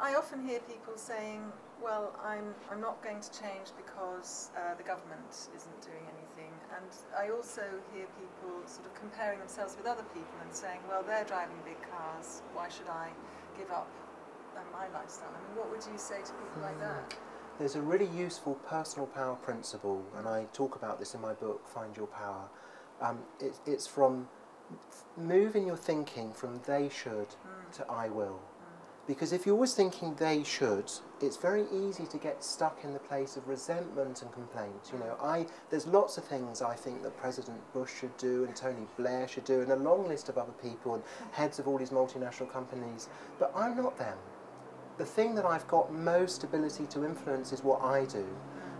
I often hear people saying, well, I'm not going to change because the government isn't doing anything. And I also hear people sort of comparing themselves with other people and saying, well, they're driving big cars, why should I give up my lifestyle? I mean, what would you say to people like that? There's a really useful personal power principle, and I talk about this in my book, Find Your Power. It's from moving your thinking from they should to I will. Because if you're always thinking they should, it's very easy to get stuck in the place of resentment and complaint. You know, there's lots of things I think that President Bush should do and Tony Blair should do and a long list of other people and heads of all these multinational companies, but I'm not them. The thing that I've got most ability to influence is what I do.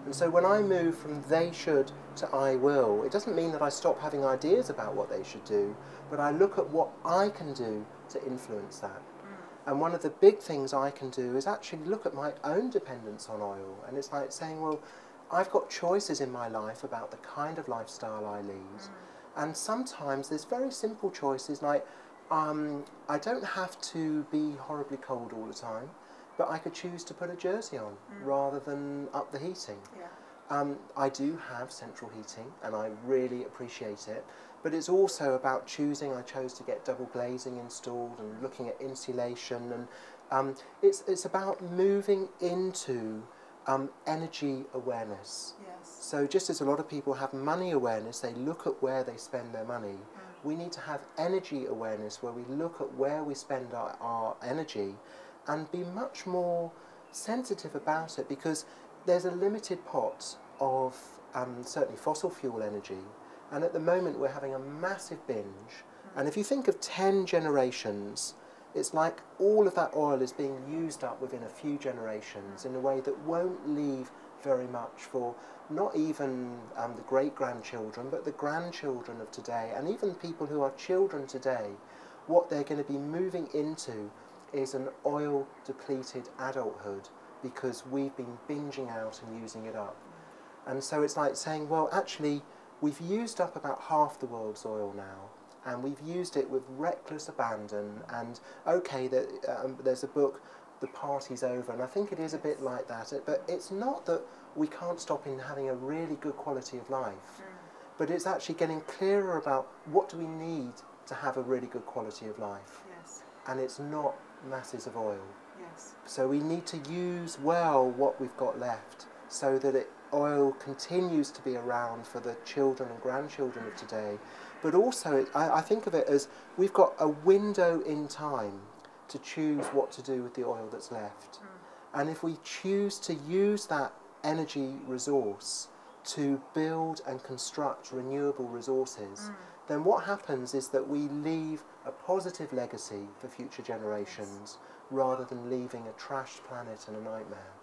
And so when I move from they should to I will, it doesn't mean that I stop having ideas about what they should do, but I look at what I can do to influence that. And one of the big things I can do is actually look at my own dependence on oil. And it's like saying, well, I've got choices in my life about the kind of lifestyle I lead. And sometimes there's very simple choices like, I don't have to be horribly cold all the time, but I could choose to put a jersey on rather than up the heating. I do have central heating and I really appreciate it, but it's also about choosing. I chose to get double glazing installed and looking at insulation, and it's about moving into energy awareness. So just as a lot of people have money awareness, they look at where they spend their money, we need to have energy awareness where we look at where we spend our energy and be much more sensitive about it, because there's a limited pot of certainly fossil fuel energy, and at the moment we're having a massive binge, and if you think of 10 generations, it's like all of that oil is being used up within a few generations in a way that won't leave very much for not even the great-grandchildren, but the grandchildren of today, and even people who are children today. What they're going to be moving into is an oil-depleted adulthood, because we've been binging out and using it up. And so it's like saying, well, actually, we've used up about half the world's oil now, and we've used it with reckless abandon, and okay, there's a book, The Party's Over, and I think it is a bit like that, but it's not that we can't stop in having a really good quality of life, but it's actually getting clearer about what do we need to have a really good quality of life. And it's not masses of oil. So we need to use well what we've got left so that oil continues to be around for the children and grandchildren of today. But also, I think of it as we've got a window in time to choose what to do with the oil that's left. And if we choose to use that energy resource to build and construct renewable resources, then what happens is that we leave a positive legacy for future generations rather than leaving a trashed planet and a nightmare.